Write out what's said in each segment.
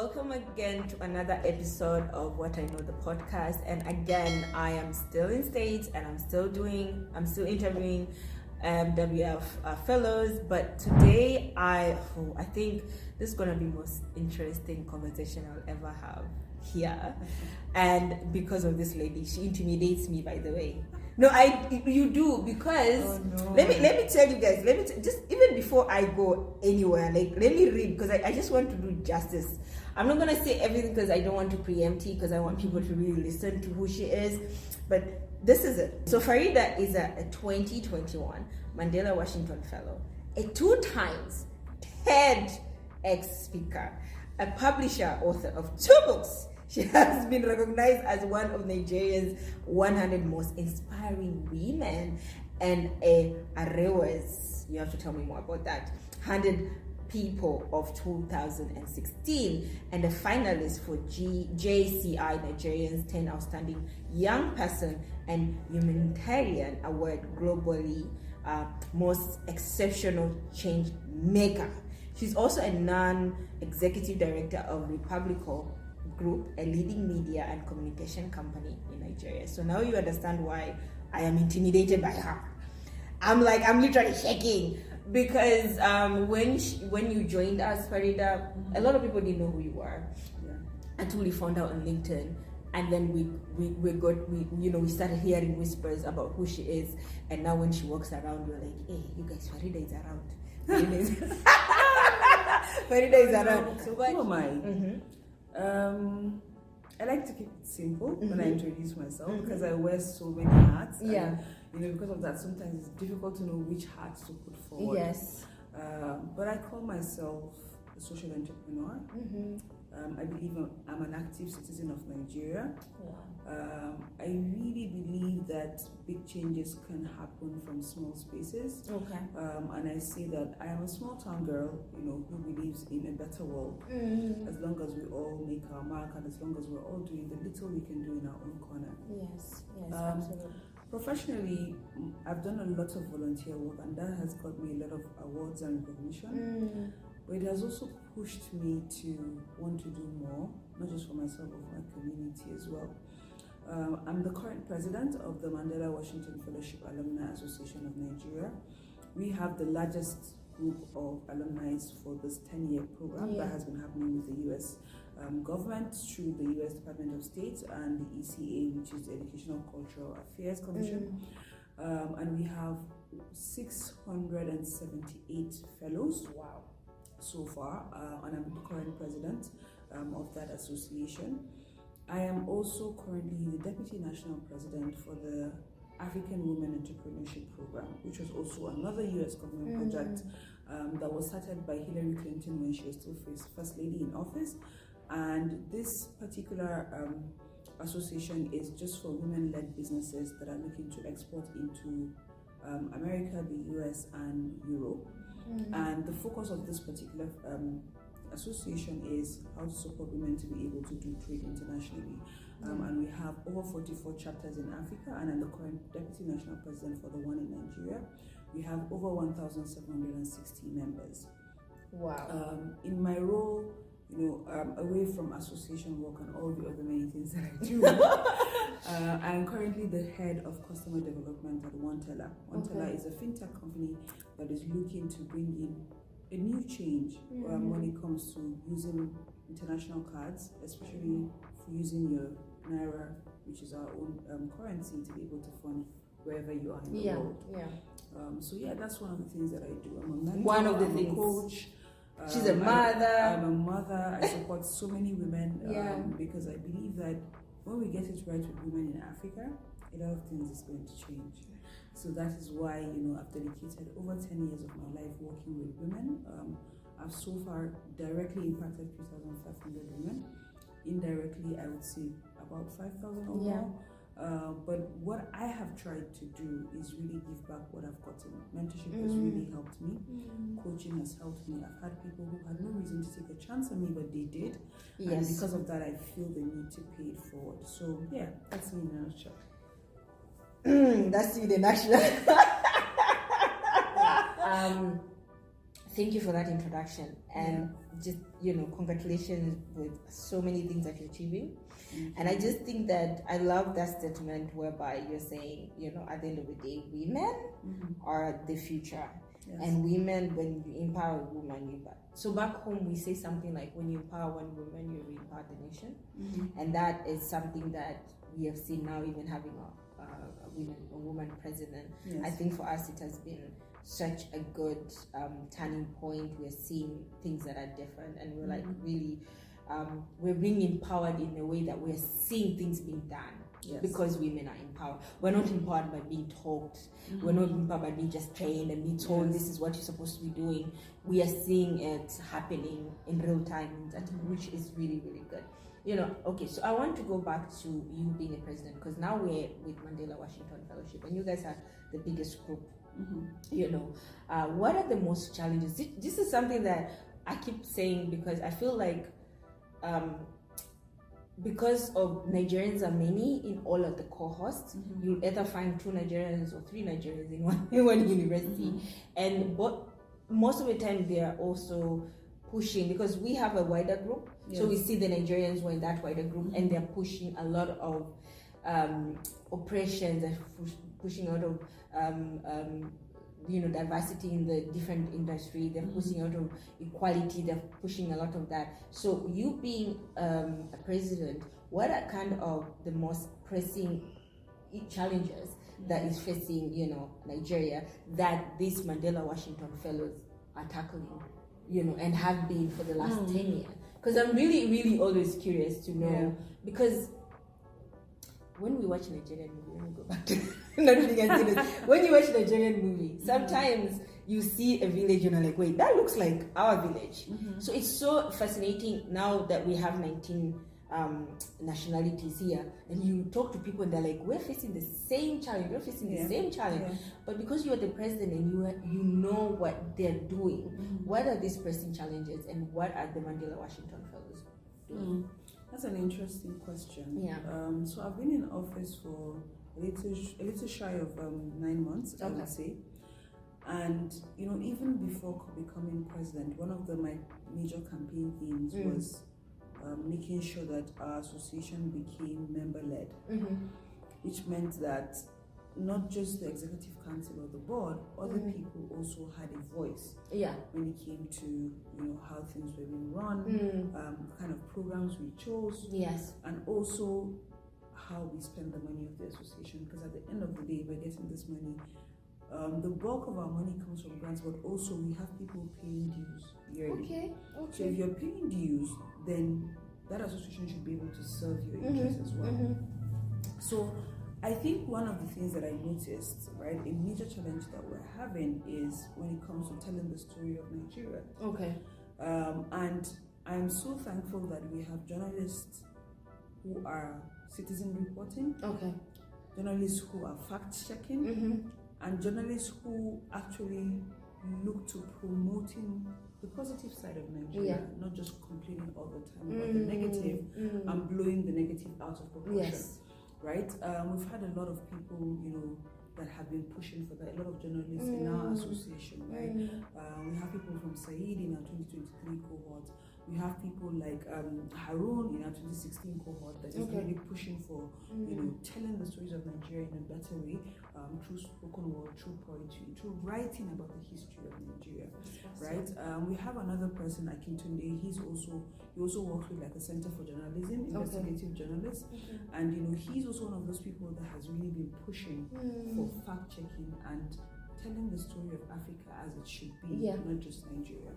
welcome again to another episode of What I Know, the podcast. And again, I am still in States and I'm still interviewing MWF fellows. But today, I think this is going to be the most interesting conversation I'll ever have here. And because of this lady, she intimidates me, by the way. No, you do, because let me tell you guys, just even before I go anywhere, let me read, because I just want to do justice. I'm not going to say everything because I don't want to preempt it, because I want people to really listen to who she is, but this is it. So Farida is a 2021 Mandela Washington Fellow, a 2 times TEDx speaker, a publisher, author of 2 books. She has been recognized as one of Nigeria's 100 most inspiring women and a Arewa's, you have to tell me more about that, 100 People of 2016, and a finalist for JCI Nigeria's 10 Outstanding Young Person and Humanitarian Award globally, most exceptional change maker. She's also a non-executive director of Republico Group, a leading media and communication company in Nigeria. So now you understand why I am intimidated by her. I'm literally shaking, because when you joined us, Farida, a lot of people didn't know who you were until we found out on LinkedIn, and then we started hearing whispers about who she is, and now when she walks around, we're like, hey, you guys, Farida is around. Farida is around. So who am I? I like to keep it simple when I introduce myself, because I wear so many hats. And, because of that, sometimes it's difficult to know which hats to put forward. Yes. But I call myself a social entrepreneur. I believe I'm an active citizen of Nigeria. I really believe that big changes can happen from small spaces. Okay. And I say that I am a small town girl, who believes in a better world. As long as we all make our mark, and as long as we're all doing the little we can do in our own corner. Yes, absolutely. Professionally, I've done a lot of volunteer work, and that has got me a lot of awards and recognition. But it has also pushed me to want to do more, not just for myself, but for my community as well. I'm the current president of the Mandela Washington Fellowship Alumni Association of Nigeria. We have the largest group of alumni for this 10-year program that has been happening with the U.S. Government through the U.S. Department of State and the ECA, which is the Educational Cultural Affairs Commission. And we have 678 fellows. Wow. So far, and I'm the current president of that association. I am also currently the deputy national president for the African Women Entrepreneurship Program, which was also another U.S. government project that was started by Hillary Clinton when she was still first lady in office. And this particular association is just for women-led businesses that are looking to export into America, the U.S., and Europe. And the focus of this particular association is how to support women to be able to do trade internationally. And we have over 44 chapters in Africa, and I'm the current deputy national president for the one in Nigeria. We have over 1,760 members. Wow. In my role, away from association work and all the other many things that I do, I am currently the head of customer development at OneTeller. OneTeller is a fintech company that is looking to bring in a new change when it comes to using international cards, especially for using your Naira, which is our own currency, to be able to fund wherever you are in the world. So that's one of the things that I do. I'm a mentor, I'm a coach. She's a mother. I'm a mother. I support so many women because I believe that when we get it right with women in Africa, a lot of things is going to change. So that is why, I've dedicated over 10 years of my life working with women. I've so far directly impacted 3,500 women. Indirectly, I would say about 5,000 or more. But what I have tried to do is really give back what I've gotten. Mentorship has really helped me. Coaching has helped me. I've had people who had no reason to take a chance on me, but they did. And because of that, I feel the need to pay it forward. So that's me in a nutshell. That's you, the national. thank you for that introduction, and just congratulations with so many things that you're achieving. And I just think that I love that statement whereby you're saying, at the end of the day, women are the future. Yes. And women, when you empower a woman, you empower. So back home, we say something like, when you empower one woman, you empower the nation. And that is something that we have seen now, even having a woman president. Yes. I think for us, it has been such a good turning point. We're seeing things that are different, and we're like really, we're being empowered in a way that we're seeing things being done. Yes. Because women are empowered. We're not empowered by being taught. We're not empowered by being just trained and being told this is what you're supposed to be doing. We are seeing it happening in real time, which is really, really good. Okay, so I want to go back to you being a president, because now we're with Mandela Washington Fellowship, and you guys are the biggest group. What are the most challenges? This is something that I keep saying, because I feel like because of Nigerians are many in all of the cohorts, you'll either find 2 Nigerians or 3 Nigerians in one university. But most of the time they are also pushing, because we have a wider group. Yes. So we see the Nigerians were in that wider group, and they're pushing a lot of oppressions, and pushing out of diversity in the different industry. They're pushing out of equality. They're pushing a lot of that. So you being a president, what are kind of the most pressing challenges that is facing Nigeria that these Mandela Washington Fellows are tackling, and have been for the last 10 years? Because I'm really, really always curious to know, because when we watch Nigerian movie, let me go back to when you watch Nigerian movie, sometimes you see a village and you're like, wait, that looks like our village. So it's so fascinating now that we have 19 nationalities here, and you talk to people and they're like, we're facing the same challenge, we're facing the same challenge. But because you're the president and you know what they're doing, what are these pressing challenges, and what are the Mandela Washington Fellows doing? That's an interesting question. So I've been in office for a little shy of 9 months, I would say. And even before becoming president, one of my major campaign themes was making sure that our association became member-led, which meant that not just the executive council or the board, other people also had a voice when it came to how things were being run, kind of programs we chose, and also how we spend the money of the association. Because at the end of the day, we're getting this money. The bulk of our money comes from grants, but also we have people paying dues yearly. So if you're paying dues, then that association should be able to serve your interests as well. So I think one of the things that I noticed, right, a major challenge that we're having is when it comes to telling the story of Nigeria. And I'm so thankful that we have journalists who are citizen reporting, journalists who are fact-checking, and journalists who actually look to promoting the positive side of Nigeria, not just complaining all the time about the negative and blowing the negative out of proportion. Right? We've had a lot of people, that have been pushing for that. A lot of journalists in our association, right? We have people from Said in our 2023 cohort. We have people like Harun in our 2016 cohort that is really pushing for, telling the stories of Nigeria in a better way, through spoken word, through poetry, through writing about the history of Nigeria, right? We have another person, Akintunde. He also works with like a Center for Journalism, investigative journalist, and he's also one of those people that has really been pushing for fact checking and telling the story of Africa as it should be, not just Nigeria.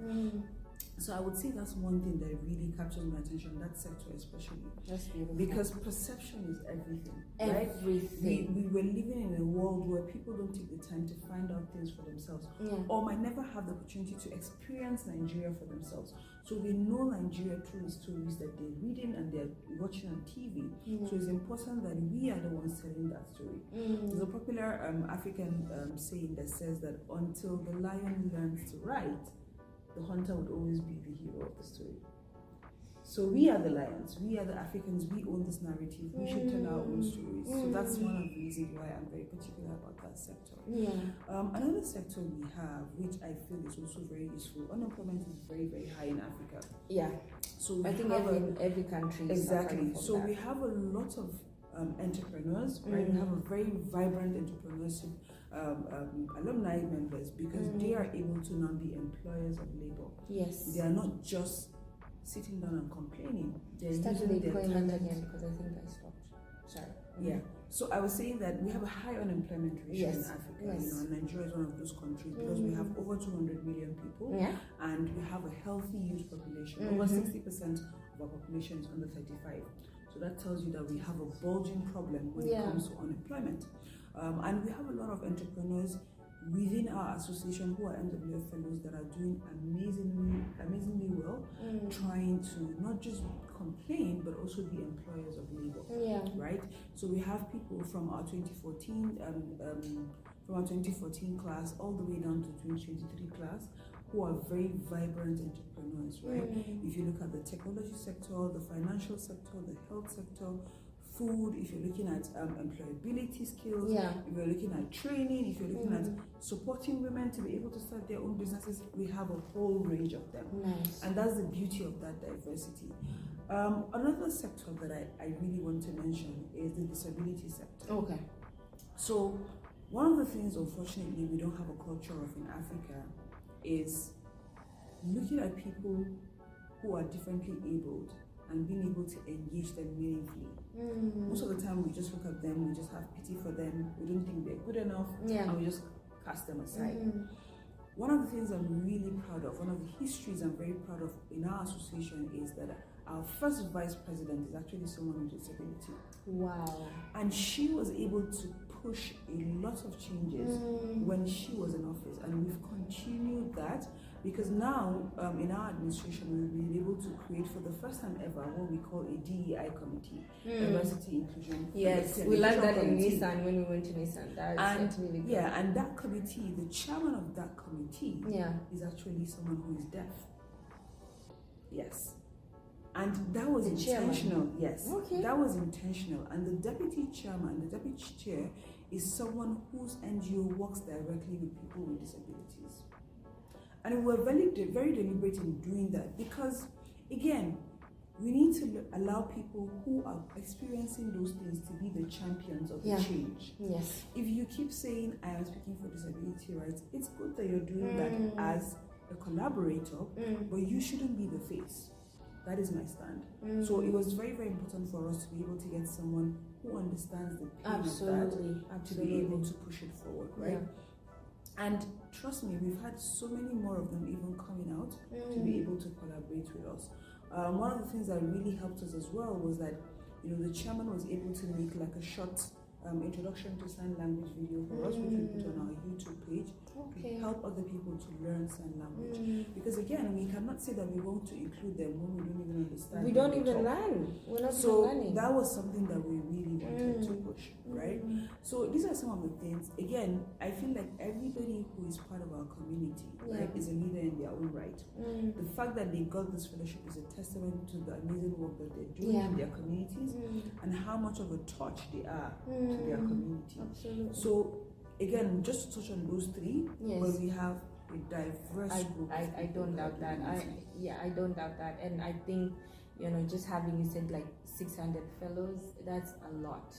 So I would say that's one thing that really captures my attention, that sector especially. That's beautiful. Because perception is everything, right? We were living in a world where people don't take the time to find out things for themselves, or might never have the opportunity to experience Nigeria for themselves. So they know Nigeria through the stories that they're reading and they're watching on TV. So it's important that we are the ones telling that story. There's a popular African saying that says that until the lion learns to write, the hunter would always be the hero of the story. So we are the lions, we are the Africans, we own this narrative, we should tell our own stories. So that's one of the reasons why I'm very particular about that sector. Another sector we have, which I feel is also very useful, unemployment is very, very high in Africa. So I think every country is exactly. So that. we have a lot of entrepreneurs, right? We have a very vibrant entrepreneurship alumni members, because they are able to now be employers of labor. Yes. They are not just sitting down and complaining. They're started using their employment talent. again, because I think I stopped. Sorry. Yeah. So I was saying that we have a high unemployment ratio in Africa. Yes. You know, and Nigeria is one of those countries because we have over 200 million people, and we have a healthy youth population. Over 60% of our population is under 35. So that tells you that we have a bulging problem when it comes to unemployment. And we have a lot of entrepreneurs within our association who are MWF fellows that are doing amazingly well, trying to not just complain but also be employers of labor. Right? So we have people from our 2014 class all the way down to 2023 class who are very vibrant entrepreneurs, right? If you look at the technology sector, the financial sector, the health sector, food, if you're looking at employability skills, if you're looking at training, if you're looking at supporting women to be able to start their own businesses, we have a whole range of them. And that's the beauty of that diversity. Another sector that I really want to mention is the disability sector. So one of the things, unfortunately, we don't have a culture of in Africa is looking at people who are differently abled and being able to engage them meaningfully. Most of the time we just look at them, we just have pity for them, we don't think they're good enough, and we just cast them aside. One of the things I'm really proud of, one of the histories I'm very proud of in our association is that our first vice president is actually someone with disability. And she was able to push a lot of changes when she was in office, and we've continued that. Because now, in our administration, we've been able to create for the first time ever what we call a DEI committee, diversity, inclusion. Yes, we learned that in Nissan when we went to Nissan. That's really good. And that committee, the chairman of that committee, is actually someone who is deaf. Yes. And that was intentional. Yes. That was intentional. And the deputy chairman, the deputy chair, is someone whose NGO works directly with people with disabilities. And we were very deliberate in doing that because, again, we need to allow people who are experiencing those things to be the champions of the change. If you keep saying, I am speaking for disability rights, it's good that you're doing that as a collaborator, but you shouldn't be the face. That is my stand. So it was very, very important for us to be able to get someone who understands the pain of that, to be able to push it forward, right? And trust me, we've had so many more of them even coming out to be able to collaborate with us. One of the things that really helped us as well was that, you know, the chairman was able to make like a short introduction to sign language video for us, which we put on our YouTube page to help other people to learn sign language. Because again, we cannot say that we want to include them when we don't even understand. We don't even learn. We're not so learning. That was something that we really wanted to push, right? So these are some of the things. Again, I feel like everybody who is part of our community, right, is a leader in their own right. The fact that they got this fellowship is a testament to the amazing work that they're doing in their communities and how much of a touch they are to their community. So again, just to touch on those three, where we have a diverse group. I don't doubt that. I don't doubt that. And I think, you know, just having, you said like 600 fellows, that's a lot.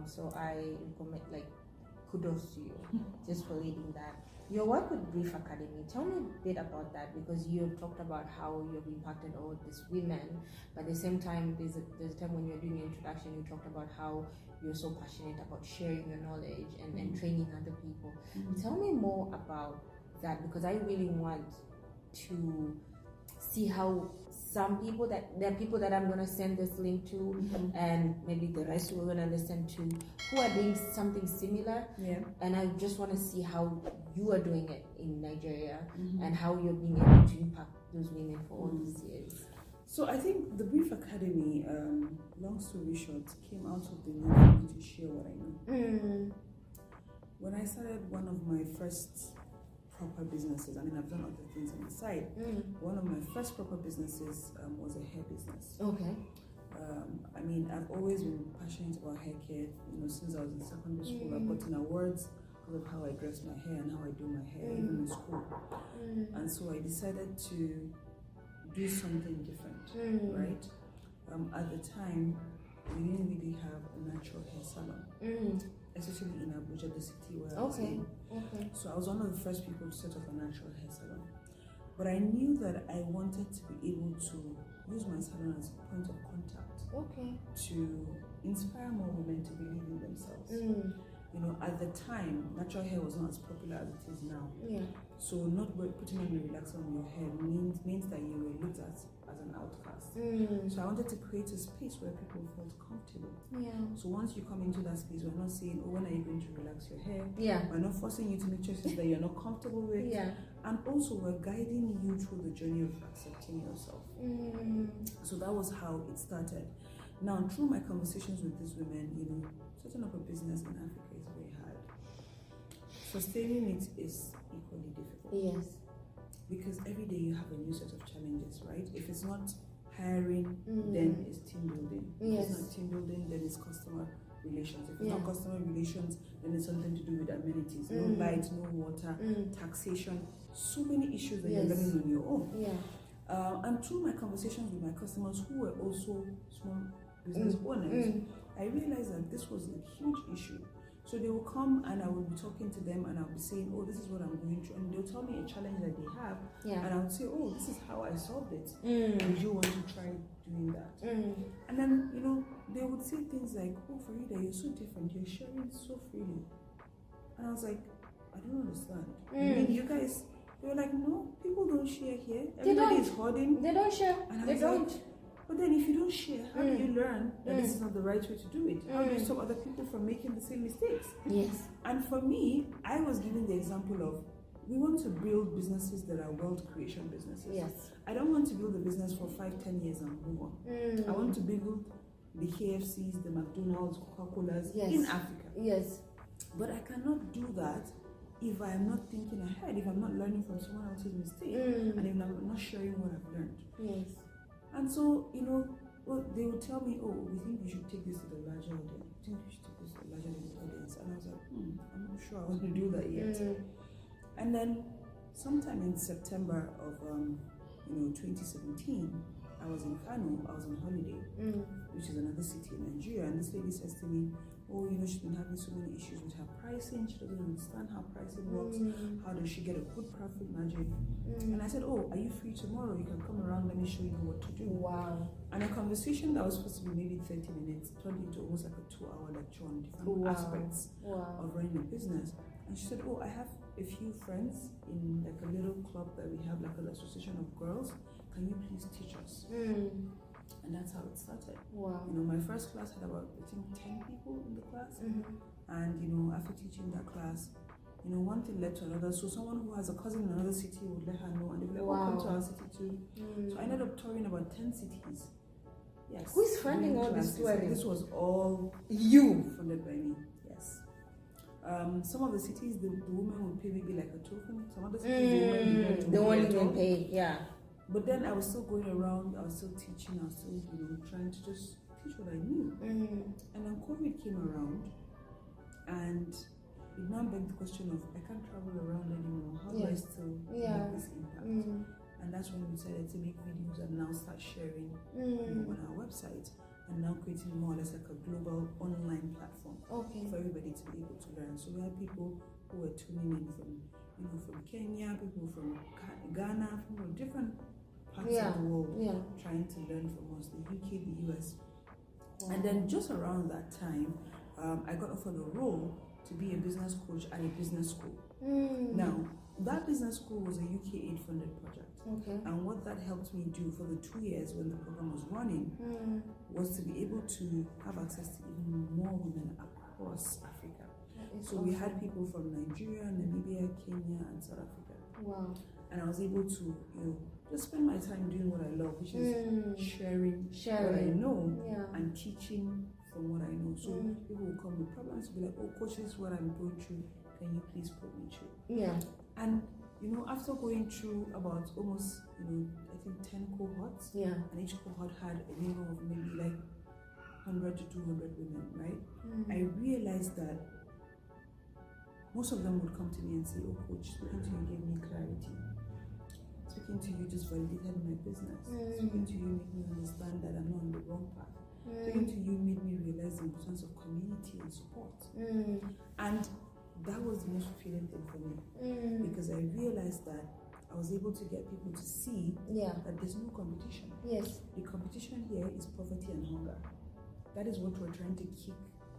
So I recommend, like, kudos to you just for leading that. Your work with Brief Academy, tell me a bit about that, because you have talked about how you've impacted all these women, but at the same time, there's a time when you're doing your introduction, you talked about how you're so passionate about sharing your knowledge and training other people. Tell me more about that, because I really want to see how some people there are people that I'm going to send this link to, and maybe the rest we're going to listen to, who are doing something similar. And I just want to see how you are doing it in Nigeria and how you're being able to impact those women for all these years. So I think the Brief Academy, long story short, came out of the need for me to share what I know. When I started, one of my first proper businesses. I mean, I've done other things on the side. One of my first proper businesses was a hair business. Okay. I mean, I've always been passionate about hair care. You know, since I was in secondary school, I've gotten awards because of how I dress my hair and how I do my hair, even in school. And so I decided to do something different, right? At the time, we didn't really have a natural hair salon, especially in Abuja, the city where I was in. So I was one of the first people to set up a natural hair salon. But I knew that I wanted to be able to use my salon as a point of contact to inspire more women to believe in themselves. You know, at the time, natural hair was not as popular as it is now. So not putting on a relaxer on your hair means that you were looked at as an outcast. So I wanted to create a space where people felt comfortable. So once you come into that space, we're not saying, oh, when are you going to relax your hair? We're not forcing you to make choices that you're not comfortable with. And also we're guiding you through the journey of accepting yourself. So that was how it started. Now, through my conversations with these women, you know, setting up a business in Africa is very hard. Sustaining it is equally difficult. Because every day you have a new set of challenges, right? If it's not hiring, then it's team building. If it's not team building, then it's customer relations. If it's not customer relations, then it's something to do with amenities. No light, no water, taxation. So many issues that you're learning on your own. And through my conversations with my customers who were also small business owners, I realized that this was a huge issue. So they will come and I will be talking to them and I'll be saying, oh, this is what I'm going through. And they'll tell me a challenge that they have. And I'll say, oh, this is how I solved it. Would you want to try doing that? And then, you know, they would say things like, oh, Farida, you're so different. You're sharing so freely. And I was like, I don't understand. I mean, you guys, they were like, no, people don't share here. Everybody is hoarding. They don't share. And I was like, but then if you don't share, how do you learn that this is not the right way to do it? How do you stop other people from making the same mistakes? And for me, I was given the example of, we want to build businesses that are wealth creation businesses. I don't want to build a business for 5-10 years and move on. I want to build the KFCs, the McDonald's, Coca-Colas in Africa. But I cannot do that if I am not thinking ahead, if I'm not learning from someone else's mistake, and if I'm not sharing what I've learned. And so, you know, they would tell me, oh, we think we should take this to the larger audience. We think we should take this to the larger audience. And I was like, I'm not sure I want to do that yet. And then sometime in September of 2017, I was in Kano, I was on holiday, which is another city in Nigeria, and this lady says to me, oh, you know, she's been having so many issues with her pricing, she doesn't understand how pricing works, how does she get a good profit margin? And I said, oh, are you free tomorrow? You can come around, let me show you what to do. And a conversation that was supposed to be maybe 30 minutes turned into almost like a 2-hour lecture on different aspects of running a business. And she said, oh, I have a few friends in like a little club that we have, like an association of girls. Can you please teach us? And that's how it started. You know, my first class had about, I think, 10 people in the class. And, you know, after teaching that class, you know, one thing led to another. So someone who has a cousin in another city would let her know, and they'd be like, oh, come to our city too. So I ended up touring about 10 cities. Who is funding all this touring? This was all funded by me. Some of the cities, the women would pay maybe like a token. Some other cities, they won't even pay. But then I was still going around, I was still teaching, I was still, you know, trying to just teach what I knew. And then COVID came around, and it now begged the question of, I can't travel around anymore. How do I still make this impact? And that's when we decided to make videos and now start sharing on our website, and now creating more or less like a global online platform for everybody to be able to learn. So we had people who were tuning in from, you know, from Kenya, people from Ghana, from different parts of the world, trying to learn from us, the UK, the US. And then just around that time, I got offered a role to be a business coach at a business school. Now, that business school was a UK aid funded project. And what that helped me do for the 2 years when the program was running was to be able to have access to even more women across Africa. So we had people from Nigeria, Namibia, Kenya, and South Africa. And I was able to, you know, just spend my time doing what I love, which is sharing what I know and teaching from what I know. So people will come with problems, be like, oh, coach, this is what I'm going through. Can you please put me through? And after going through about almost, I think 10 cohorts, Yeah. and each cohort had a minimum of maybe like 100 to 200 women, right? I realized that most of them would come to me and say, "Oh, coach, speaking to you gave me clarity. Speaking to you just validated my business. Speaking to you made me understand that I'm not on the wrong path. Speaking to you made me realize the importance of community and support." And that was the most fulfilling thing for me, because I realized that I was able to get people to see that there's no competition. Yes. The competition here is poverty and hunger. That is what we're trying to kick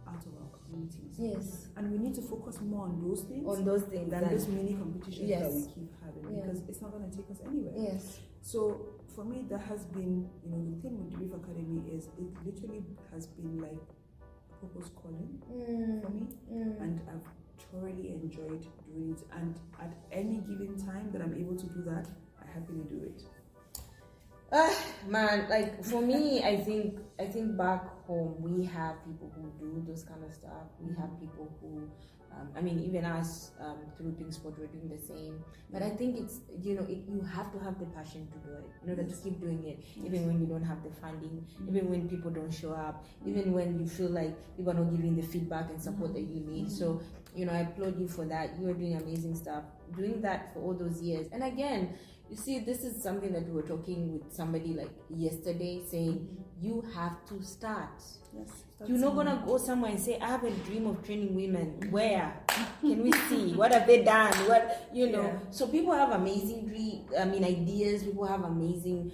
out of our communities. Yes. And we need to focus more on those things than those mini competitions that we keep having, because it's not going to take us anywhere. Yes. So for me, that has been, the thing with the Reef Academy is it literally has been like purpose calling for me, and I've thoroughly enjoyed doing it. And at any given time that I'm able to do that, I happily do it. Man, like for me, I think back home we have people who do those kind of stuff. We have people who, even us through Things Sport, we're doing the same. But I think it's you have to have the passion to do it in order to keep doing it, even when you don't have the funding, even when people don't show up, even when you feel like people are not giving the feedback and support that you need. So I applaud you for that. You are doing amazing stuff, doing that for all those years. And again, you see, this is something that we were talking with somebody like yesterday, saying you have to start. Yes. You're not gonna go somewhere and say, "I have a dream of training women." Where can we see? What have they done? What So people have amazing ideas. People have amazing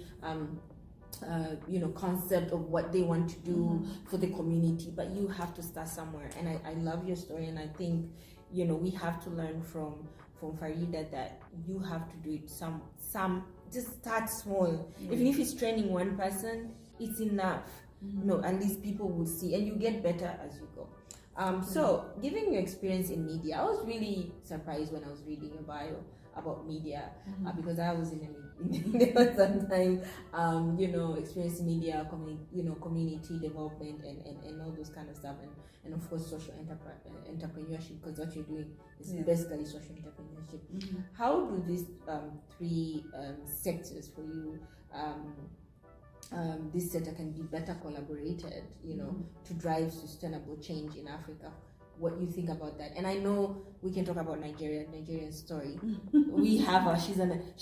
concept of what they want to do for the community. But you have to start somewhere. And I love your story, and I think we have to learn from Farida that you have to do it just start small. Even if it's training one person, it's enough. At least people will see, and you get better as you go. So given your experience in media, I was really surprised when I was reading your bio about media, because I was in media sometime, experience in media, community development and all those kind of stuff, and of course social entrepreneurship, because what you're doing is basically social entrepreneurship. How do these three sectors for you, this sector can be better collaborated, to drive sustainable change in Africa? What you think about that? And I know we can talk about Nigerian story. We have her. She's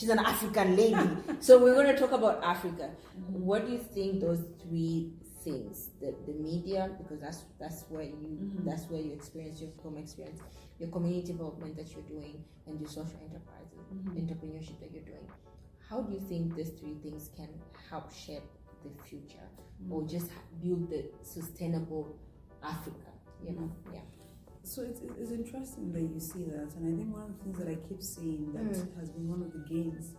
an African lady, so we're going to talk about Africa. What do you think those three things? The media, because that's where you experience your home experience, your community development that you're doing, and your social enterprises, entrepreneurship that you're doing. How do you think these three things can help shape the future, or just build the sustainable Africa? So it's interesting that you see that, and I think one of the things that I keep saying that has been one of the gains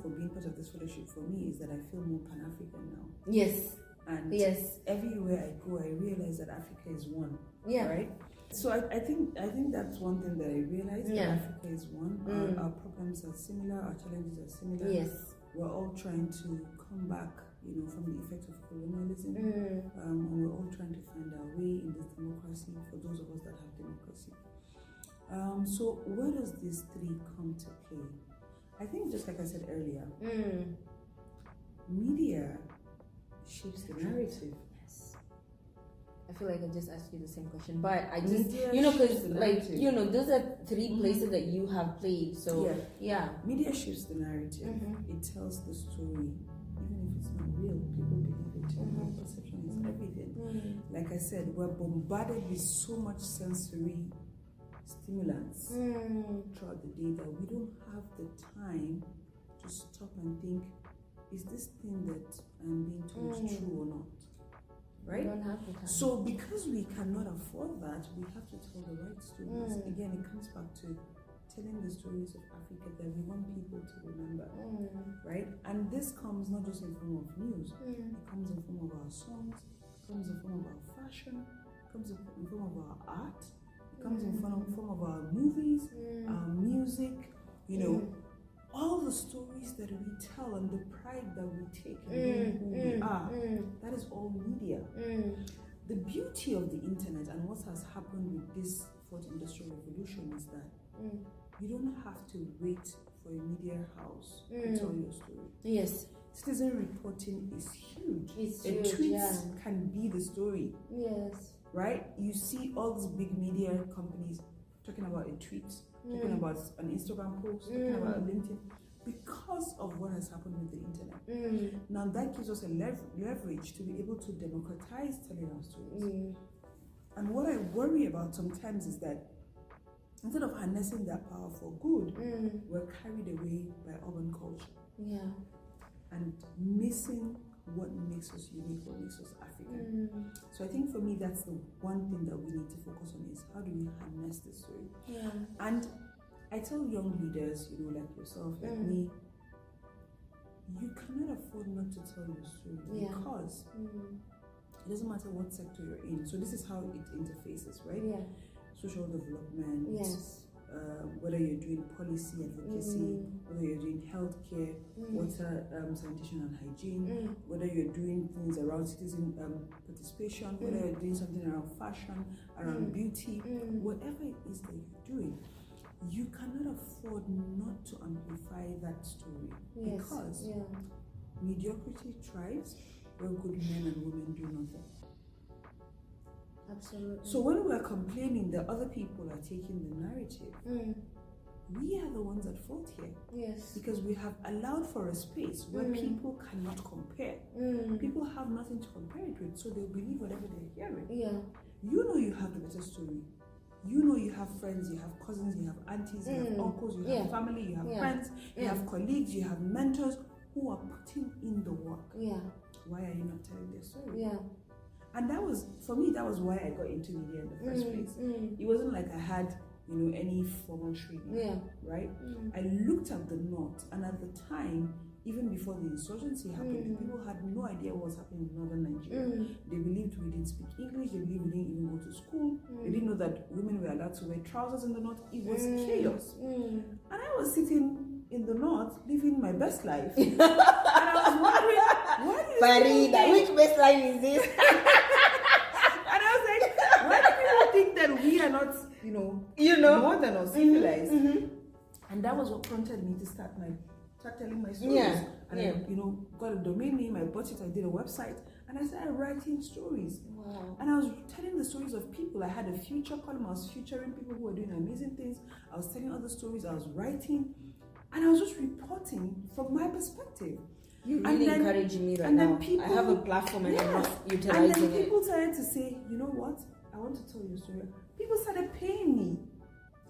for being part of this fellowship for me is that I feel more Pan-African now. Yes. And everywhere I go, I realize that Africa is one. Yeah. Right. So I think that's one thing that I realized, that Africa is one. Our problems are similar, our challenges are similar. Yes. We're all trying to come back, from the effects of colonialism, and we're all trying to find our way in this democracy for those of us that have democracy. So where does these three come to play? I think, just like I said earlier, media shapes the narrative. Yes. I feel like I just asked you the same question, but I just, because those are three places that you have played. So media shapes the narrative. It tells the story. Even if it's not real, people believe it. Perception is everything. Like I said, we're bombarded with so much sensory stimulants throughout the day that we don't have the time to stop and think, is this thing that I'm being told true or not? Right? We don't have the time. So because we cannot afford that, we have to tell the right stories. Again, it comes back to telling the stories of Africa that we want people to remember, right? And this comes not just in form of news, it comes in form of our songs, it comes in form of our fashion, it comes in form of our art, it comes in form of our movies, our music, all the stories that we tell and the pride that we take in who we are, that is all media. The beauty of the internet and what has happened with this fourth industrial revolution is that you don't have to wait for a media house to tell your story. Yes. Citizen reporting is huge. It's a huge, tweet can be the story. Yes. Right? You see all these big media companies talking about a tweet, talking about an Instagram post, talking about a LinkedIn, because of what has happened with the internet. Now that gives us a leverage to be able to democratize telling our stories. And what I worry about sometimes is that instead of harnessing that power for good, we're carried away by urban culture. Yeah. And missing what makes us unique, what makes us African. So I think for me, that's the one thing that we need to focus on is how do we harness this story? Yeah. And I tell young leaders, like yourself, like me, you cannot afford not to tell your story because it doesn't matter what sector you're in. So this is how it interfaces, right? Yeah. Social development. Yes. Whether you're doing policy advocacy, whether you're doing healthcare, water, sanitation and hygiene, whether you're doing things around citizen participation, whether you're doing something around fashion, around beauty, whatever it is that you're doing, you cannot afford not to amplify that story because mediocrity thrives where good men and women do nothing. Absolutely. So when we're complaining that other people are taking the narrative, we are the ones at fault here. Yes. Because we have allowed for a space where people cannot compare. People have nothing to compare it with, so they'll believe whatever they're hearing. Yeah. You know you have the better story. You know you have friends, you have cousins, you have aunties, you have uncles, you have family, you have friends, you have colleagues, you have mentors who are putting in the work. Yeah. Why are you not telling their story? Yeah. And that was, for me, that was why I got into media in the first place. It wasn't like I had, any formal training, right? I looked at the North, and at the time, even before the insurgency happened, people had no idea what was happening in northern Nigeria. They believed we didn't speak English, they believed we didn't even go to school, they didn't know that women were allowed to wear trousers in the North. It was chaos. And I was sitting in the North, living my best life. And I was wondering, why do you Farida, which best life is this? And I was like, why do people think that we are not, more than us, civilized? And that was what prompted me to start telling my stories. And I, got a domain name, I bought it, I did a website, and I started writing stories. Wow. And I was telling the stories of people. I had a future column, I was featuring people who were doing amazing things. I was telling other stories, I was writing, and I was just reporting from my perspective. You're really encouraging me right now. People, I have a platform and I'm not utilizing it. And then people started to say, you know what? I want to tell you a story. People started paying me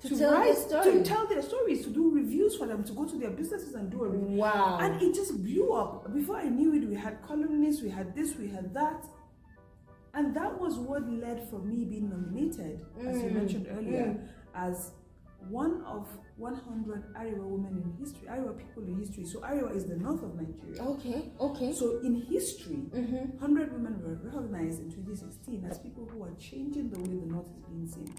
to tell their stories, to do reviews for them, to go to their businesses and do a review. Wow. And it just blew up. Before I knew it, we had columnists, we had this, we had that. And that was what led for me being nominated, as you mentioned earlier, as one of 100 Arewa women in history, Arewa people in history. So Arewa is the north of Nigeria. Okay. So in history, 100 women were recognized in 2016 as people who are changing the way the north is being seen.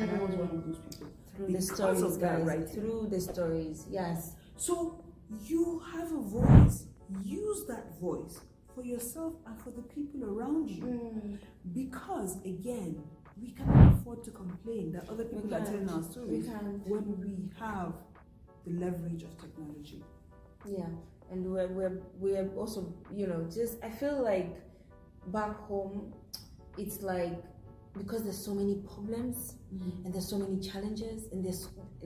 And I was one of those people. Through the stories, guys. Through the stories, yes. So you have a voice. Use that voice for yourself and for the people around you. Because again, we cannot afford to complain that other people are telling our stories when we have the leverage of technology. Yeah, and we're also, I feel like back home, it's like, because there's so many problems and there's so many challenges and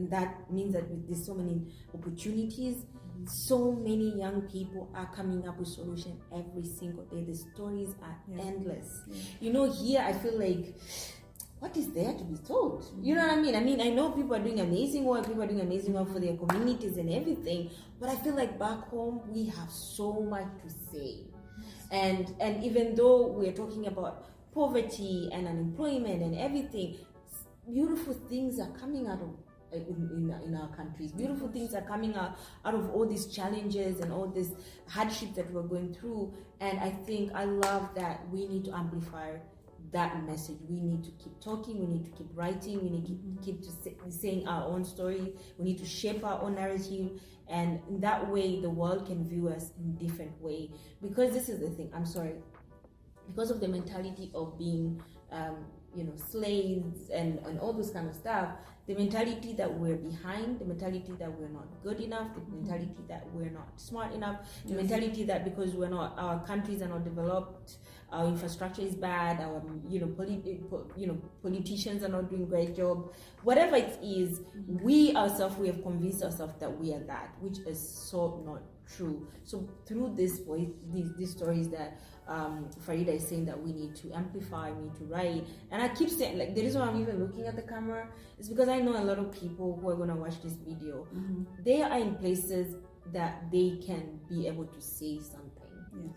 that means that there's so many opportunities. So many young people are coming up with solutions every single day. The stories are endless. Here I feel like, what is there to be told? You know what I mean? I know people are doing amazing work. People are doing amazing work for their communities and everything. But I feel like back home, we have so much to say. And even though we're talking about poverty and unemployment and everything, beautiful things are coming out of in our countries. Beautiful things are coming out of all these challenges and all this hardship that we're going through. And I love that we need to amplify that message. We need to keep talking, we need to keep writing, we need to keep saying our own story, we need to shape our own narrative, and in that way the world can view us in a different way. Because this is the thing, because of the mentality of being slaves and all this kind of stuff, the mentality that we're behind, the mentality that we're not good enough, the mentality that we're not smart enough, the mentality that because our countries are not developed, our infrastructure is bad, our politicians are not doing a great job, whatever it is, we ourselves, we have convinced ourselves that we are that, which is so not true. So through these stories that Farida is saying that we need to amplify, we need to write, and I keep saying, like, the reason why I'm even looking at the camera is because I know a lot of people who are going to watch this video, they are in places that they can be able to say something. Yes.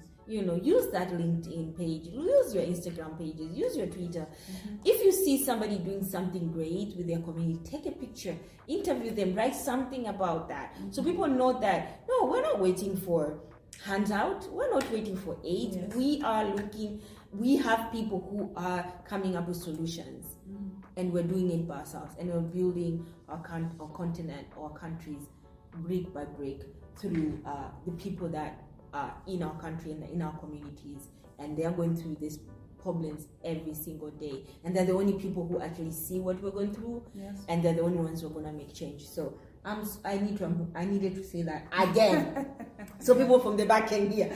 Use that LinkedIn page, use your Instagram pages, use your Twitter. If you see somebody doing something great with their community, take a picture, interview them, write something about that. So people know that, no, we're not waiting for handout, we're not waiting for aid. Yes. We have people who are coming up with solutions, and we're doing it by ourselves, and we're building our continent, our countries, brick by brick, through the people that are in our country and in our communities, and they are going through these problems every single day, and they're the only people who actually see what we're going through, and they're the only ones who are going to make change. So I needed to say that again, so people from the back can hear.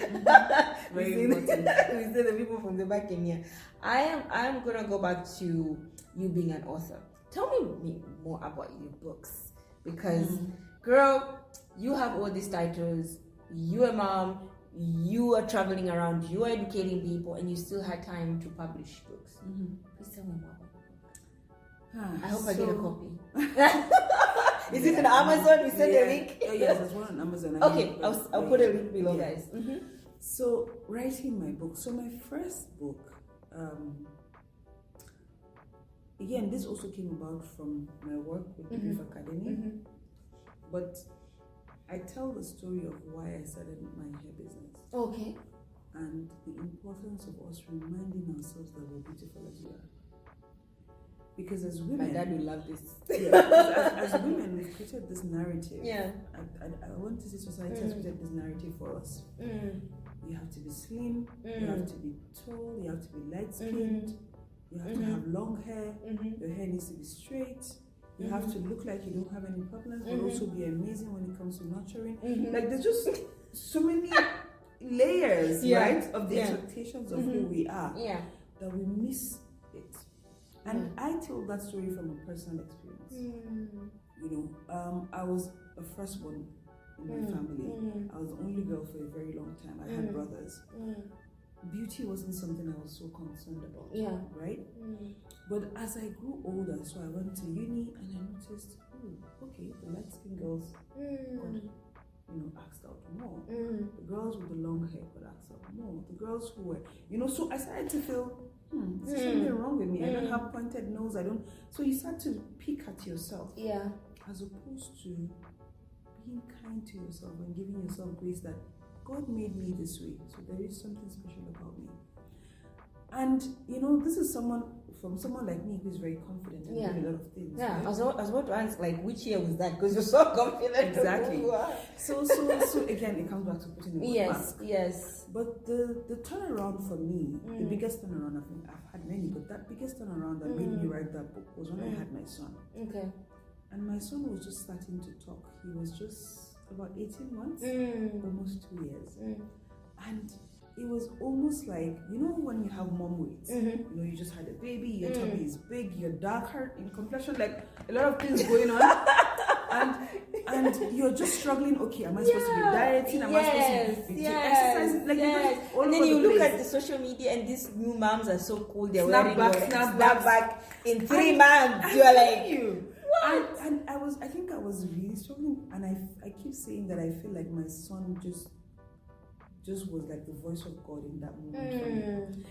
Very important. We say the people from the back can hear. I am gonna go back to you being an author. Tell me more about your books, because girl, you have all these titles. You're a mom, you are traveling around, you are educating people, and you still had time to publish books. Please tell me more about it. I hope I get a copy. Is it on Amazon? You send a link? Yes, it's one on Amazon. Okay, I'll put a link below, guys. So, writing my book. So, my first book, again, this also came about from my work with the Brief Academy. But I tell the story of why I started my hair business. Okay. And the importance of us reminding ourselves that we're beautiful as we are. Because as women... My dad will love this. As women, we've created this narrative. Yeah. I want to say society has created this narrative for us. You have to be slim, you have to be tall, you have to be light-skinned, you have to have long hair, your hair needs to be straight. You have to look like you don't have any problems, but also be amazing when it comes to nurturing. Like, there's just so many layers, right, of the expectations of who we are, that we miss it. And I tell that story from a personal experience. I was the first one in my family. I was the only girl for a very long time. I had brothers. Beauty wasn't something I was so concerned about, right? But as I grew older, so I went to uni and I noticed, okay, the light-skinned girls got, asked out more. The girls with the long hair got asked out more. The girls who were, so I started to feel, there's something wrong with me. I don't have pointed nose. So you start to peek at yourself, as opposed to being kind to yourself and giving yourself grace that God made me this way, so there is something special about me. And this is someone like me who's very confident and doing a lot of things. Yeah, right? I was about to ask, like, which year was that? Because you're so confident. Exactly. So again, it comes back to putting the mask. Yes. But the turnaround for me, the biggest turnaround, I think I've had many, but that biggest turnaround that made me write that book was when I had my son. Okay. And my son was just starting to talk. He was just about 18 months, almost 2 years. And it was almost like, when you have mom weight, you just had a baby, your tummy is big, you're darker in complexion, like a lot of things going on. and you're just struggling, okay, am I supposed to be dieting? Am I supposed to be exercising? Like, and then you look at the social media and these new moms are so cool, they're wearing snapback in 3 months. You're like, and I think I was really struggling, and I keep saying that I feel like my son just was like the voice of God in that moment for me,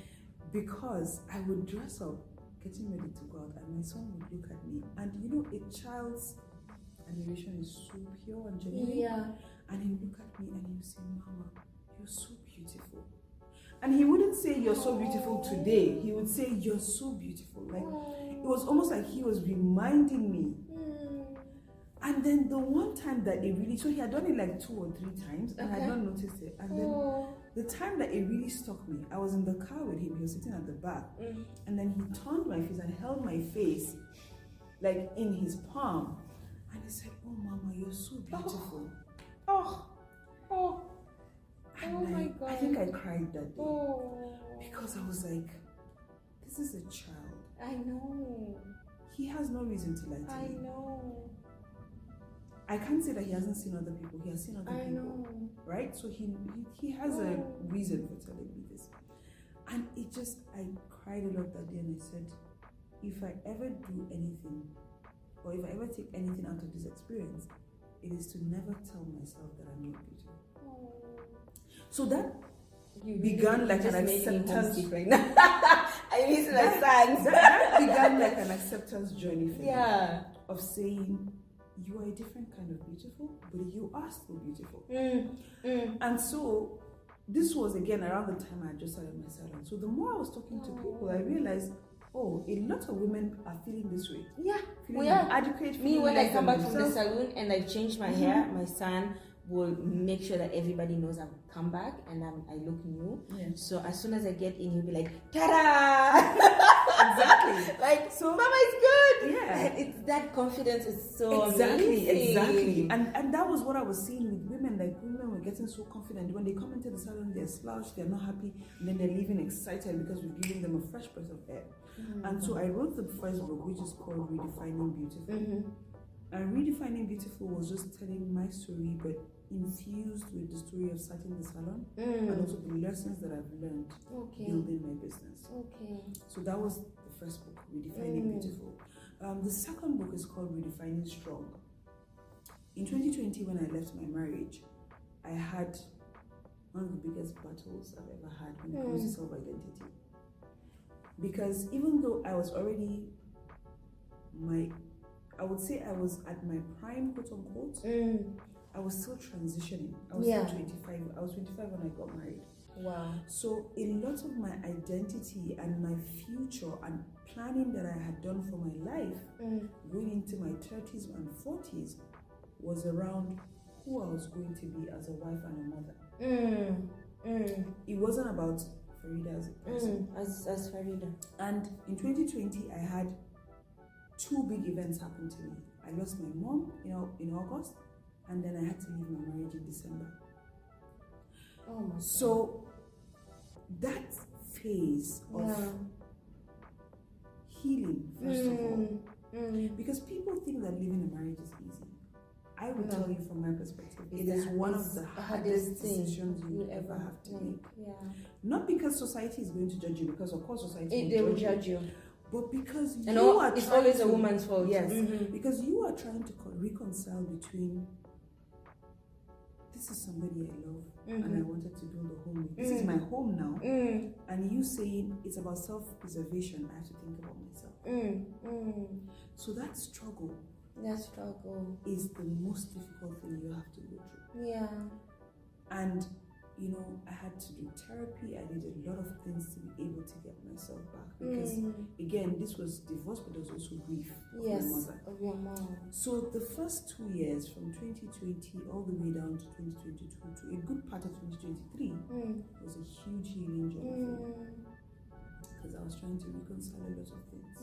because I would dress up, getting ready to go out, and my son would look at me, and a child's admiration is so pure and genuine, and he would look at me and he would say, "Mama, you're so beautiful." And he wouldn't say you're so beautiful today. He would say you're so beautiful. Like, it was almost like he was reminding me. And then the one time that it really, so he had done it like 2 or 3 times, and I had not noticed it. And then the time that it really struck me, I was in the car with him. He was sitting at the back, and then he turned my face and held my face like in his palm. And he said, "Oh, Mama, you're so beautiful." And my God. I think I cried that day. Oh. Because I was like, this is a child. I know. He has no reason to lie to me. I know. I can't say that he hasn't seen other people. He has seen other people. Know. Right? So he has a reason for telling me this. And I cried a lot that day, and I said, if I ever do anything, or if I ever take anything out of this experience, it is to never tell myself that I'm not beautiful. So that began like an acceptance. Right now. I miss my son. That began like an acceptance journey for me. Of saying, you are a different kind of beautiful, but you are still beautiful. And so this was again around the time I had just started my salon. So the more I was talking to people, I realized, a lot of women are feeling this way. Feeling inadequate. Me, when I come back from the salon and I change my hair, my son will make sure that everybody knows I've come back and I look new. So as soon as I get in, he'll be like, ta-da! Exactly. Like, so Mama is good. Yeah. It's that confidence is so exactly. amazing. And that was what I was seeing with women. Like, women were getting so confident. When they come into the salon, they're slouched, they're not happy, and then they're leaving excited because we're giving them a fresh breath of air. And so I wrote the first book, which is called Redefining Beautiful. And Redefining Beautiful was just telling my story, but infused with the story of starting the salon and also the lessons that I've learned building my business. So that was the first book, Redefining Beautiful. The second book is called Redefining Strong. In 2020, when I left my marriage, I had one of the biggest battles I've ever had when it comes to self-identity. Because even though I was already I would say I was at my prime, quote unquote, I was still transitioning. I was still 25. I was 25 when I got married. Wow. So a lot of my identity and my future and planning that I had done for my life going into my 30s and 40s was around who I was going to be as a wife and a mother. It wasn't about Farida as a person. As Farida. And in 2020, I had two big events happen to me. I lost my mom in August, and then I had to leave my marriage in December. Oh my God. So that phase of healing, first of all, because people think that living a marriage is easy. I will tell you from my perspective, it is one of the hardest decisions you ever have to make. Not because society is going to judge you, because of course society will judge you. But because it's always a woman's fault. Yes, because you are trying to reconcile between this is somebody I love and I wanted to build a home with. This is my home now. And you saying it's about self-preservation, I have to think about myself. So that struggle is the most difficult thing you have to go through. And I had to do therapy. I did a lot of things to be able to get myself back, because again, this was divorce, but there was also grief of my mother. Of your mom. So the first 2 years, from 2020 all the way down to 2022 to a good part of 2023, was a huge healing journey for me, because I was trying to reconcile a lot of things,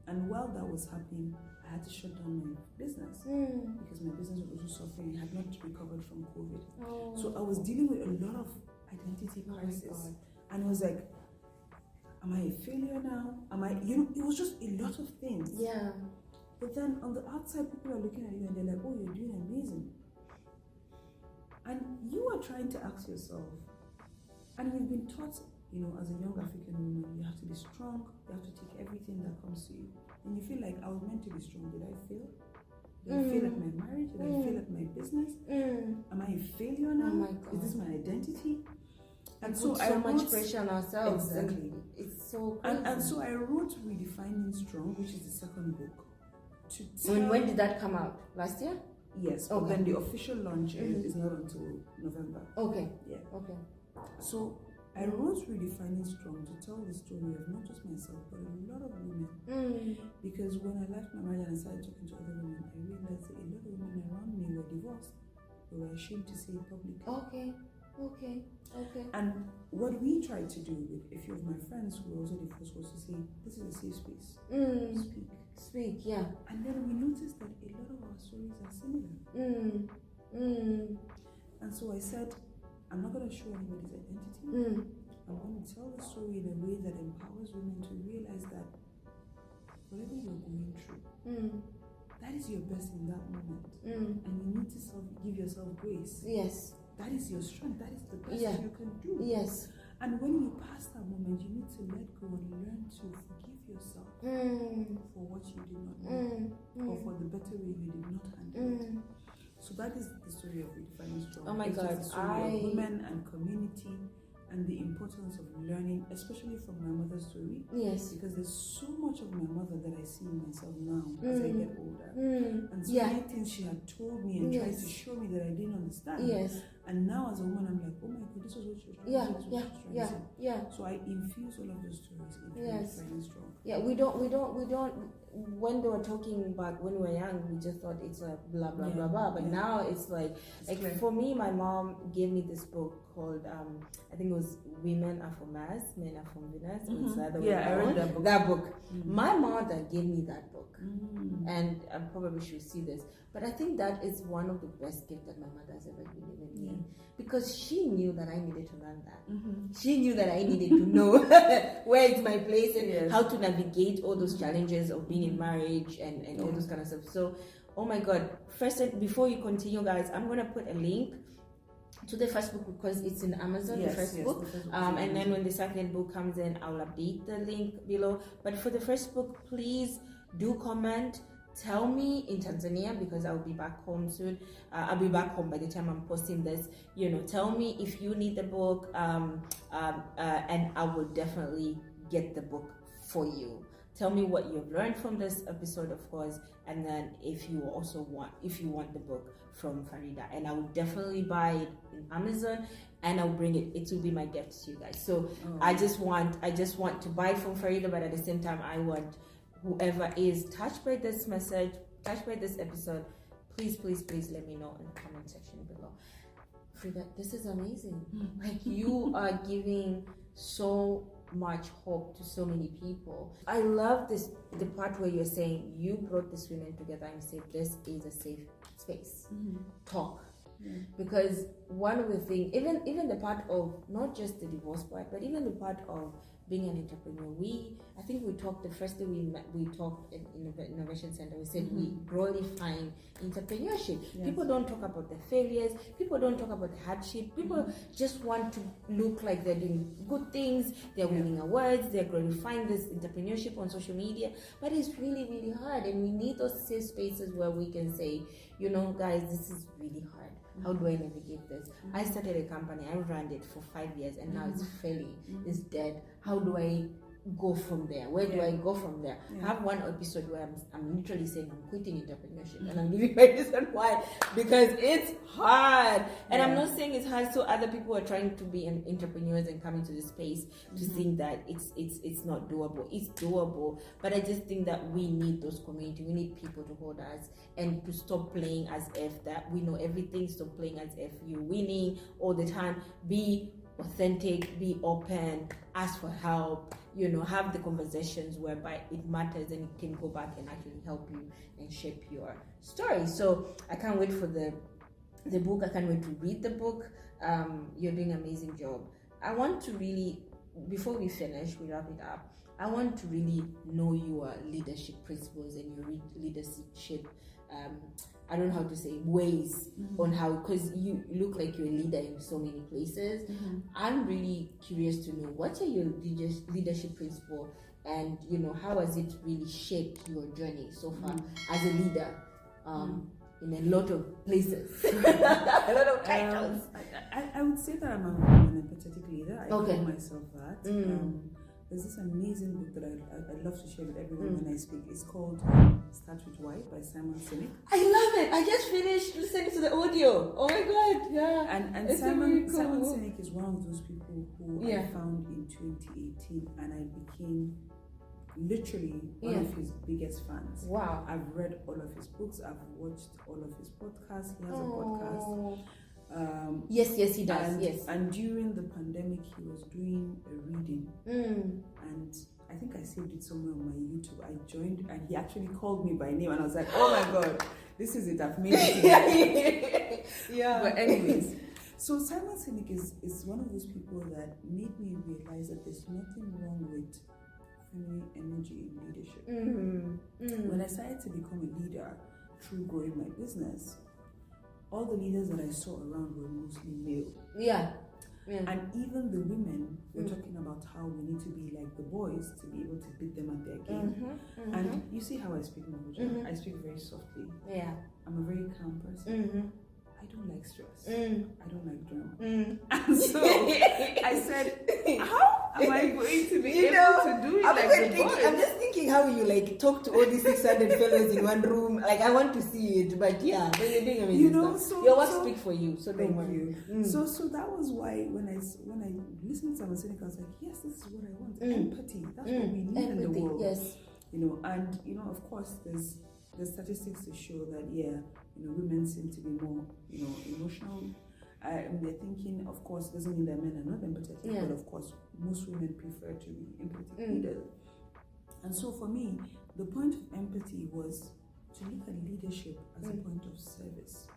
And while that was happening, I had to shut down my business because my business was also suffering. I had not recovered from COVID. So I was dealing with a lot of identity crisis. And it was like, am I a failure now? It was just a lot of things. But then on the outside, people are looking at you and they're like, oh, you're doing amazing. And you are trying to ask yourself, and we've been taught, as a young African woman, you have to be strong, you have to take everything that comes to you. And you feel like, I was meant to be strong. Did I fail? Did I fail at my marriage? Did I fail at my business? Am I a failure now? Oh my God. Is this my identity? And so I wrote much pressure on ourselves. Exactly. It's so crazy. And so I wrote Redefining Strong, which is the second book. When did that come out? Last year? Yes. But then the official launch is not until November. Okay. Yeah. Okay. So I wrote Redefining Strong to tell the story of not just myself, but a lot of women. Because when I left my marriage and I started talking to other women, I realized that a lot of women around me were divorced. They were ashamed to say it publicly. Okay. And what we tried to do with a few of my friends who were also divorced was to say, this is a safe space. Speak. Speak, yeah. And then we noticed that a lot of our stories are similar. And so I said, I'm not going to show anybody's identity. I'm going to tell the story in a way that empowers women to realize that whatever you're going through, that is your best in that moment. And you need to give yourself grace. Yes. That is your strength. That is the best you can do. Yes. And when you pass that moment, you need to let go and learn to forgive yourself for what you did not know, or for the better way you did not handle it. So that is the story of Redefining Strong. Oh my it's God, the story of women and community, and the importance of learning, especially from my mother's story. Yes. Because there's so much of my mother that I see in myself now as I get older. And so many things she had told me and tried to show me that I didn't understand. Yes. And now as a woman, I'm like, oh my God, this was what she was trying to say. So I infuse all of those stories into Redefining Strong. Yeah, we don't, when they were talking back when we were young, we just thought it's a blah, blah, blah, blah. But now it's like for me, my mom gave me this book called, I think it was Women Are from Mars, Men Are from Venus. I read that book. That book. My mother gave me that book. And I probably should see this. But I think that is one of the best gifts that my mother has ever given me. Because she knew that I needed to learn that. She knew that I needed to know where is my place and how to navigate all those challenges of being in marriage and all those kind of stuff. So, oh my God. First, before you continue, guys, I'm going to put a link to the first book because it's in Amazon, the first book. And then when the second book comes in, I'll update the link below. But for the first book, please do comment. Tell me in Tanzania, because I'll be back home soon. I'll be back home by the time I'm posting this. Tell me if you need the book, and I will definitely get the book for you. Tell me what you've learned from this episode, of course, and then if you want the book from Farida, and I will definitely buy it in Amazon, and I'll bring it. It will be my gift to you guys. So I just want to buy from Farida, but at the same time, I want whoever is touched by this message, touched by this episode, please let me know in the comment section below. Farida, this is amazing. Like, you are giving so much hope to so many people. I love the part where you're saying you brought these women together and said this is a safe space. Talk. Because one of the things, even the part of not just the divorce part, but even the part of being an entrepreneur, I think we talked the first day we talked in Innovation Center. We said we broadly find entrepreneurship. People don't talk about the failures. People don't talk about the hardship. People just want to look like they're doing good things. They're winning awards. They're glorifying this entrepreneurship on social media. But it's really, really hard, and we need those safe spaces where we can say, guys, this is really hard. How do I navigate this? I started a company, I ran it for 5 years, and now it's failing, it's dead. How do I go from there? Where do I go from there? I have one episode where I'm literally saying I'm quitting entrepreneurship, and I'm giving my reason why, because it's hard. And I'm not saying it's hard so other people are trying to be entrepreneurs and come into the space to think that it's not doable. It's doable, but I just think that we need those community. We need people to hold us and to stop playing as if that we know everything. Stop playing as if you're winning all the time. Be authentic, be open, ask for help, have the conversations whereby it matters and it can go back and actually help you and shape your story. So I can't wait for the book. I can't wait to read the book. You're doing an amazing job. I want to really, before we finish, we wrap it up, I want to really know your leadership principles and your leadership I don't know how to say ways on how, because you look like you're a leader in so many places. I'm really curious to know what are your leadership principles, and how has it really shaped your journey so far as a leader in a lot of places, a lot of titles. I would say that I'm an empathetic leader. I call myself that. There's this amazing book that I'd love to share with everyone when I speak. It's called Start With Why by Simon Sinek. I love it. I just finished listening to the audio. Oh my God, yeah. And Simon Sinek is one of those people who I found in 2018, and I became literally one of his biggest fans. Wow. I've read all of his books. I've watched all of his podcasts. He has a podcast. Yes, he does. And during the pandemic, he was doing a reading, and I I think I saved it somewhere on my YouTube. I joined and he actually called me by name and I was like, oh my God, this is it, I've made it. Yeah. But anyways, so Simon Sinek is one of those people that made me realize that there's nothing wrong with feminine energy in leadership. When I started to become a leader through growing my business, all the leaders that I saw around were mostly male. Yeah. And even the women were talking about how we need to be like the boys to be able to beat them at their game. And you see how I speak, Mabuja? I speak very softly. Yeah. I'm a very calm person. I don't like stress. I don't like drama. And so I said, how am I going to be able to do it like the boys? I'm just thinking how you like talk to all these 600 fellows in one room. Like I want to see it, but yeah, when you're doing amazing stuff. Your work speak for you, so don't worry. So that was why when I listened to Simon Sinek, I was like, yes, this is what I want. Empathy. That's what we need in the world. Yes. And of course there's statistics to show that women seem to be more emotional. They're thinking, of course, doesn't mean that men are not empathetic, but of course most women prefer to be empathetic leaders. And so for me, the point of empathy was to look at leadership as a point of service.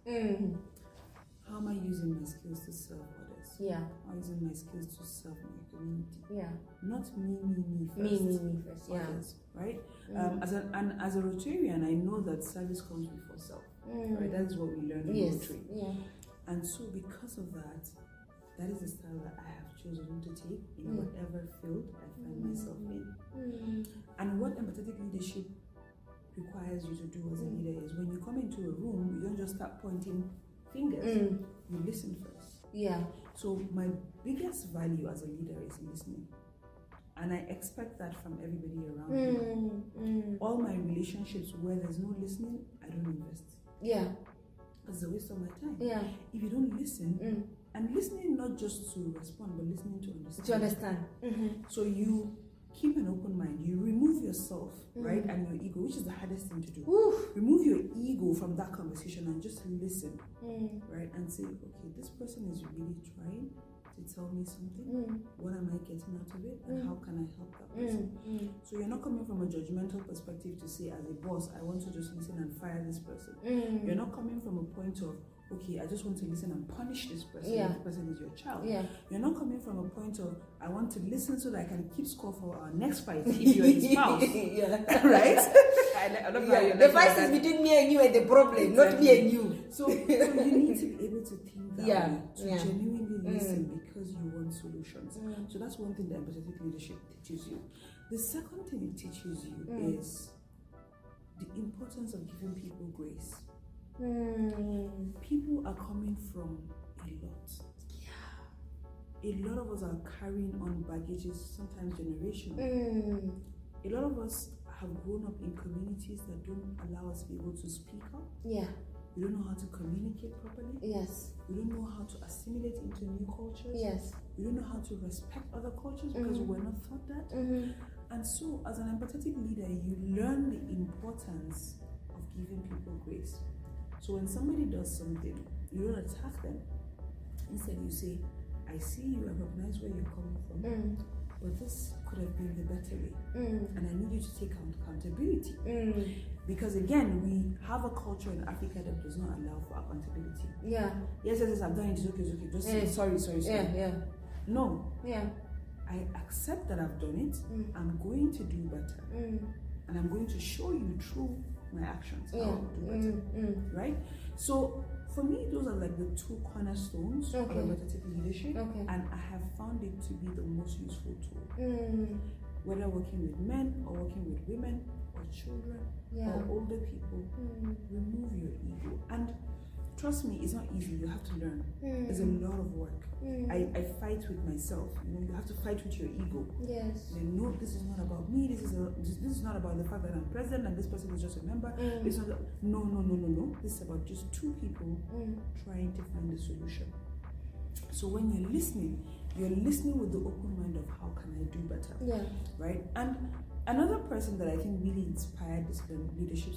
How am I using my skills to serve others? Yeah. How am I using my skills to serve my community? Yeah. Not me first. Me first. Yeah. Others, right? As a Rotarian, I know that service comes before self. Right? That is what we learn in Rotary. Yeah. And so because of that is the style that I have chosen to take in whatever field I find myself in. And what empathetic leadership requires you to do as a leader is when you come into a room, you don't just start pointing fingers. You listen first. Yeah. So my biggest value as a leader is listening. And I expect that from everybody around me. All my relationships where there's no listening, I don't invest. Yeah. It's a waste of my time. Yeah. If you don't listen, and listening not just to respond, but listening to understand. To understand. So you keep an open mind. You remove yourself, right, and your ego, which is the hardest thing to do. Remove your ego from that conversation and just listen, right, and say, okay, this person is really trying to tell me something. What am I getting out of it, and how can I help that person? So you're not coming from a judgmental perspective to say, as a boss, I want to just listen and fire this person. You're not coming from a point of, okay, I just want to listen and punish this person if the person is your child. You're not coming from a point of, I want to listen so that I can keep score for our next fight if you're his spouse. Right? I love how the fight is between me and you and the problem, not me and you. So you need to be able to think that way, to genuinely listen because you want solutions. So that's one thing that empathetic leadership teaches you. The second thing it teaches you is the importance of giving people grace. People are coming from a lot. A lot of us are carrying on baggages, sometimes generational. A lot of us have grown up in communities that don't allow us to be able to speak up. We don't know how to communicate properly. We don't know how to assimilate into new cultures. We don't know how to respect other cultures because we're not taught that. And so, as an empathetic leader, you learn the importance of giving people grace. So when somebody does something, you don't attack them. Instead, you say, I see you, I recognize where you're coming from, but this could have been the better way. And I need you to take accountability. Because again, we have a culture in Africa that does not allow for accountability. Yes, I've done it, it's okay. Just say, sorry. No. I accept that I've done it. I'm going to do better. And I'm going to show you through my actions how to do better. Right? So for me, those are like the two cornerstones of empathetic leadership, and I have found it to be the most useful tool. Whether working with men or working with women or children or older people, remove your ego. And trust me, it's not easy. You have to learn. It's a lot of work. I fight with myself. You have to fight with your ego. No, this is not about me. This is not about the fact that I'm president and this person is just a member. It's not. No. This is about just two people trying to find a solution. So when you're listening with the open mind of how can I do better, right? And another person that I think really inspired this leadership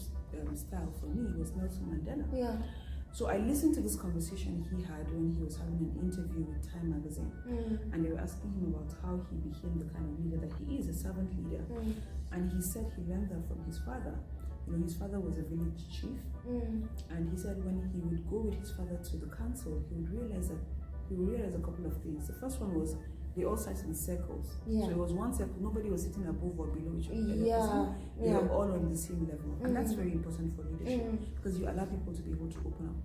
style for me was Nelson Mandela. So I listened to this conversation he had when he was having an interview with Time magazine, and they were asking him about how he became the kind of leader that he is, a servant leader. And he said he learned that from his father. You know, his father was a village chief, and he said when he would go with his father to the council, he would realize a couple of things. The first one was they all sat in circles. So it was one circle, nobody was sitting above or below each other. They were all on the same level. And that's very important for leadership because you allow people to be able to open up.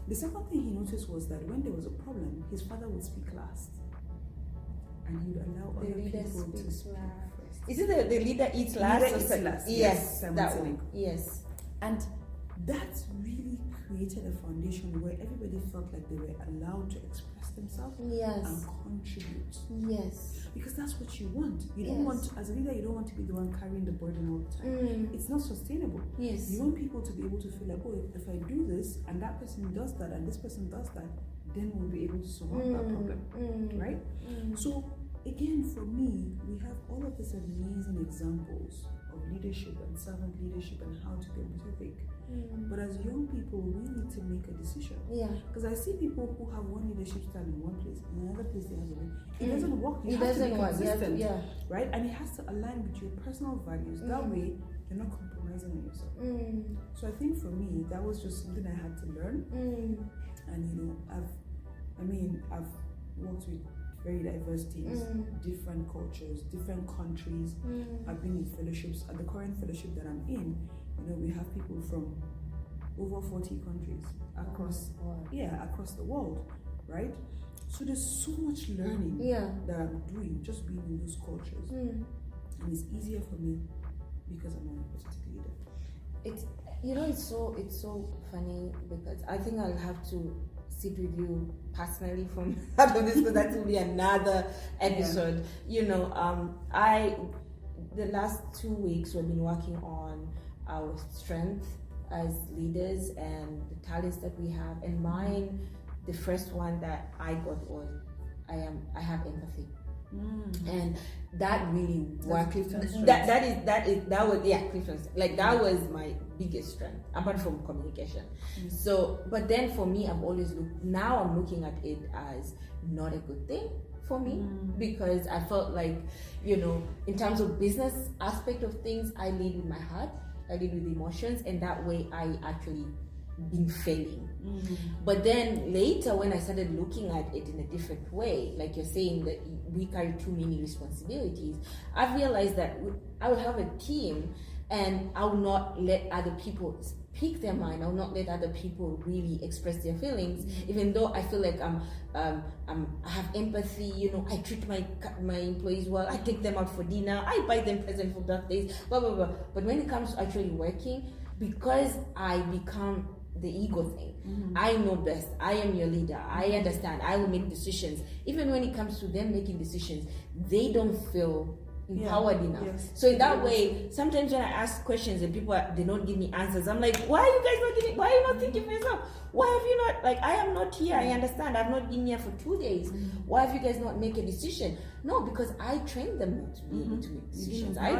The second thing he noticed was that when there was a problem, his father would speak last. And he would allow other people to speak first. Is it the leader eats last? Leader eats last. Yes, that one. Yes. And that really created a foundation where everybody felt like they were allowed to express themselves and contribute. Yes. Because that's what you want. You don't want, as a leader, you don't want to be the one carrying the burden all the time. It's not sustainable. Yes. You want people to be able to feel like, oh, if I do this and that person does that and this person does that, then we'll be able to solve that problem. Right? So again, for me, we have all of these amazing examples of leadership and servant leadership and how to be empathetic. But as young people, we need to make a decision. Because I see people who have one leadership style in one place, in another place they have a way. It doesn't work. You have to be consistent, right? And it has to align with your personal values. That way, you're not compromising on yourself. So I think for me, that was just something I had to learn. And you know, I've worked with very diverse teams, different cultures, different countries. I've been in fellowships. At the current fellowship that I'm in, you know, we have people from over 40 countries across the world, right? So there's so much learning that I'm doing just being in those cultures, and it's easier for me because I'm an empathetic leader. It's so funny because I think I'll have to sit with you personally from out of this because that will be another episode. You know, the last 2 weeks we've been working on our strength as leaders and the talents that we have. And mine, the first one that I got was I have empathy. And that really worked. That was my biggest strength apart from communication. So, but then for me, I'm looking at it as not a good thing for me because I felt like, you know, in terms of business aspect of things, I lead with my heart, I lead with emotions, and that way I actually been failing. But then later when I started looking at it in a different way, like you're saying that we carry too many responsibilities, I realized that I would have a team and I would not let other people speak their mind. I would not let other people really express their feelings, even though I feel like I have empathy. You know, I treat my employees well. I take them out for dinner. I buy them presents for birthdays. Blah blah blah. But when it comes to actually working, because I become the ego thing. I know best. I am your leader. I understand. I will make decisions. Even when it comes to them making decisions, they don't feel empowered enough. So in that way, sometimes when I ask questions and people they don't give me answers, I'm like, why are you guys not giving? Why are you not thinking for yourself? Why have you not? Like, I am not here. I understand. I've not been here for 2 days. Why have you guys not make a decision? No, because I trained them not to be able to make decisions. I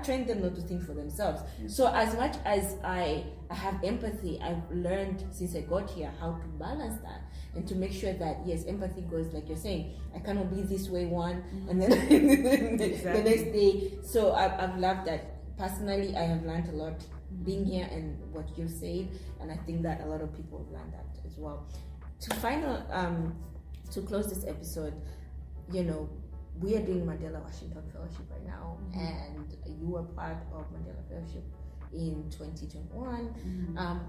trained them not to think for themselves. So as much as I have empathy, I've learned since I got here how to balance that and to make sure that yes, empathy goes like you're saying. I cannot be this way and then the next day. So I've loved that. Personally, I have learned a lot being here and what you said, and I think that a lot of people have learned that as well. To close this episode, you know, we are doing Mandela Washington Fellowship right now, and you were part of Mandela Fellowship in 2021.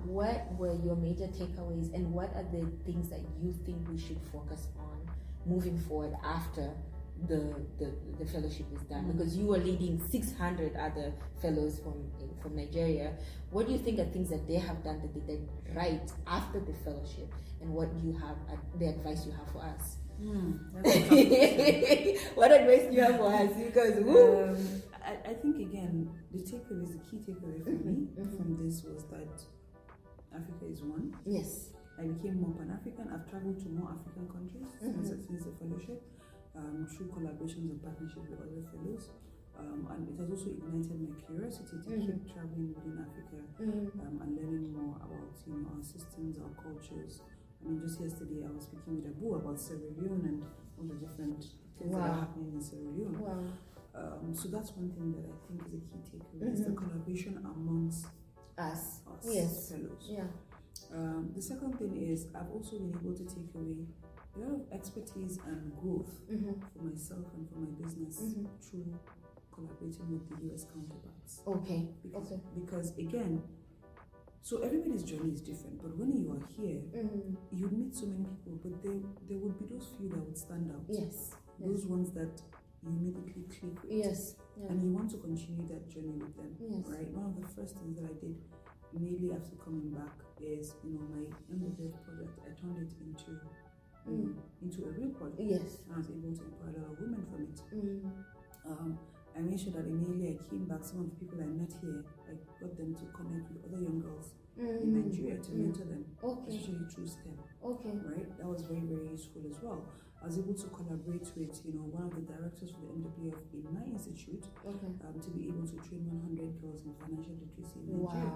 What were your major takeaways, and what are the things that you think we should focus on moving forward after the fellowship is done? Because you are leading 600 other fellows from Nigeria. What do you think are things that they have done that they did right after the fellowship, and what do you have the advice you have for us? What advice do you have for us? Because I think again the key takeaway for me from this was that Africa is one. Yes. I became more Pan-African. I've traveled to more African countries since the fellowship, through collaborations and partnerships with other fellows. and it has also ignited my curiosity to keep traveling within Africa and learning more about our systems, our cultures. I mean, just yesterday I was speaking with Abu about Sierra Leone and all the different things that are happening in Sierra Leone. So that's one thing that I think is a key takeaway, is the collaboration amongst us fellows. The second thing is I've also been able to take away a lot of expertise and growth for myself and for my business through collaborating with the US counterparts. Because again, so everybody's journey is different, but when you are here, you meet so many people, but there would be those few that would stand out. Those ones that you immediately click with. And you want to continue that journey with them. Right? One of the first things that I did immediately after coming back is, my MWF project, I turned it into a real project. And I was able to employ a lot of women from it. I made sure that immediately I came back, some of the people I met here, I got them to connect with other young girls in Nigeria to mentor them, especially through STEM. Right? That was very, very useful as well. I was able to collaborate with, one of the directors for the MWF in my institute to be able to train 100 girls in financial literacy in Nigeria.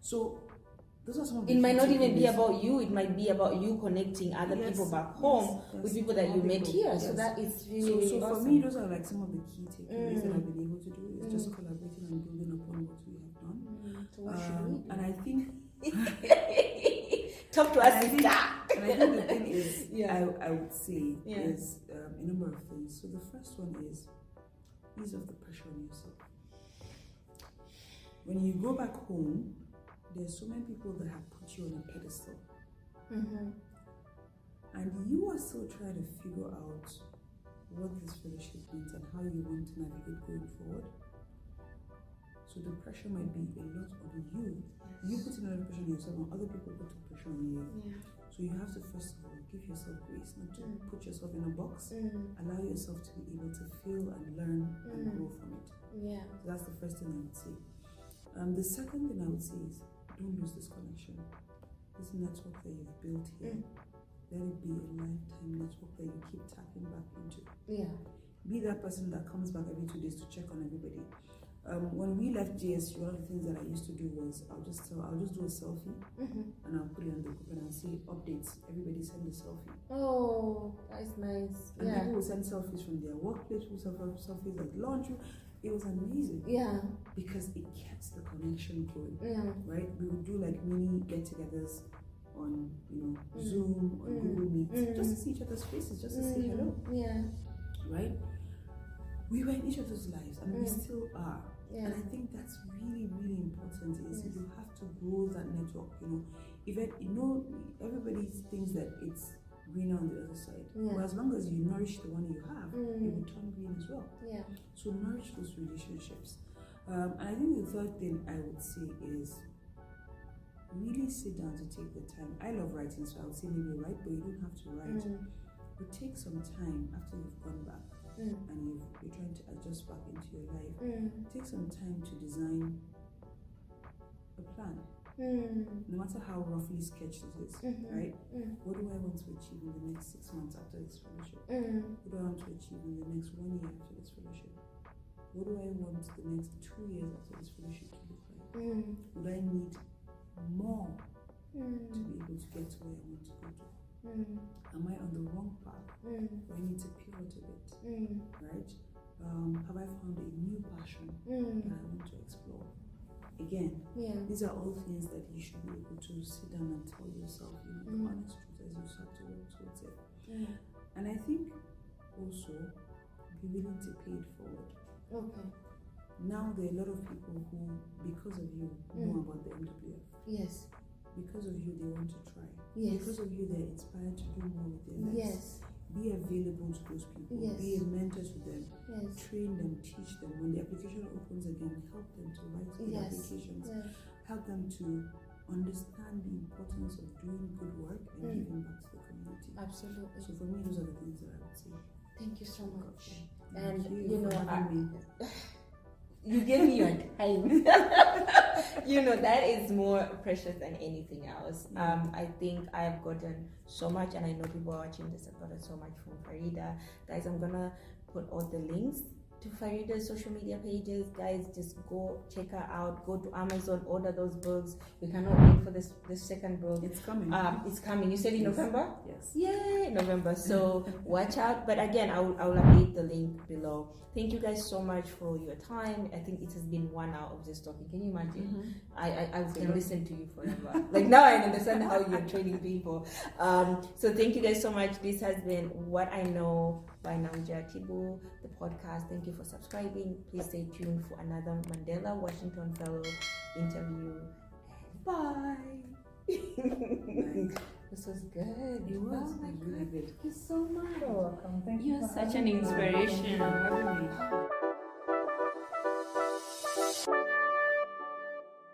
So those are some of the it might not even be about you, it might be about you connecting other people back home with people that you met here. So that is really, so awesome. For me, those are like some of the key takeaways that I've been able to do, is just collaborating and building upon what we have done. So what should we do? And I think talk to us, sister. And I think the thing is, I would say is a number of things. So the first one is ease of the pressure on yourself. When you go back home, there's so many people that have put you on a pedestal. And you are still trying to figure out what this fellowship means and how you want to navigate going forward. So the pressure might be a lot on you. You put in a lot of pressure on yourself, and other people put pressure on you. So you have to first of all give yourself grace, not to put yourself in a box. Allow yourself to be able to feel and learn and grow from it. So that's the first thing I would say. The second thing I would say is, don't lose this connection. This network that you've built here, let it be a lifetime network that you keep tapping back into. Be that person that comes back every 2 days to check on everybody. When we left GSU, one of the things that I used to do was I'll just do a selfie and I'll put it on the group and I'll say updates. Everybody send a selfie. Oh, that's nice. And people will send selfies from their workplace, people send selfies at lunch. It was amazing. Because it kept the connection going. Right? We would do like mini get-togethers on Zoom or Google Meet, just to see each other's faces, just to say hello. Right? We were in each other's lives, and we still are. And I think that's really, really important. Is you have to grow that network. If everybody thinks that it's greener on the other side. But as long as you nourish the one you have, it will turn green as well. So nourish those relationships. And I think the third thing I would say is really sit down to take the time. I love writing, so I would say maybe write, but you don't have to write. But take some time after you've gone back and you're trying to adjust back into your life. Take some time to design a plan. No matter how roughly sketched it is, right? What do I want to achieve in the next 6 months after this fellowship? What do I want to achieve in the next 1 year after this fellowship? What do I want the next 2 years after this fellowship to look like? Would I need more to be able to get to where I want to go to? Am I on the wrong path? Do I need to pivot a bit? Right? Have I found a new passion that I want to explore? Again, these are all things that you should be able to sit down and tell yourself, the honest truth as you start to work towards it. And I think also be willing to pay it forward. Now there are a lot of people who, because of you, know about the MWF. Because of you, they want to try. Because of you, they're inspired to do more with their lives. Be available to those people. Be a mentor to them. Train them, teach them. When the application opens again, help them to write good applications. Help them to understand the importance of doing good work and giving back to the community. Absolutely. So for me, those are the things that I would say. Thank you so much. Thank And you you gave me your time. That is more precious than anything else. I think I've gotten so much, and I know people watching this have gotten so much from Farida. Guys, I'm gonna put all the links to Farida's social media pages, guys. Just go check her out. Go to Amazon, order those books. We cannot wait for this second book. It's coming. It's coming. You said in November? Yes. Yay, November. So watch out. But again, I will update the link below. Thank you guys so much for your time. I think it has been 1 hour of just talking. Can you imagine? I can listen to you forever. Like now I understand how you're training people. So thank you guys so much. This has been What I Know by Namja Tibu, the podcast. Thank you for subscribing. Please stay tuned for another Mandela Washington Fellow interview. And bye. This was good. It was really good. Thank you so much. You're welcome. Thank You're you for such having an me. inspiration. Thank you for having me.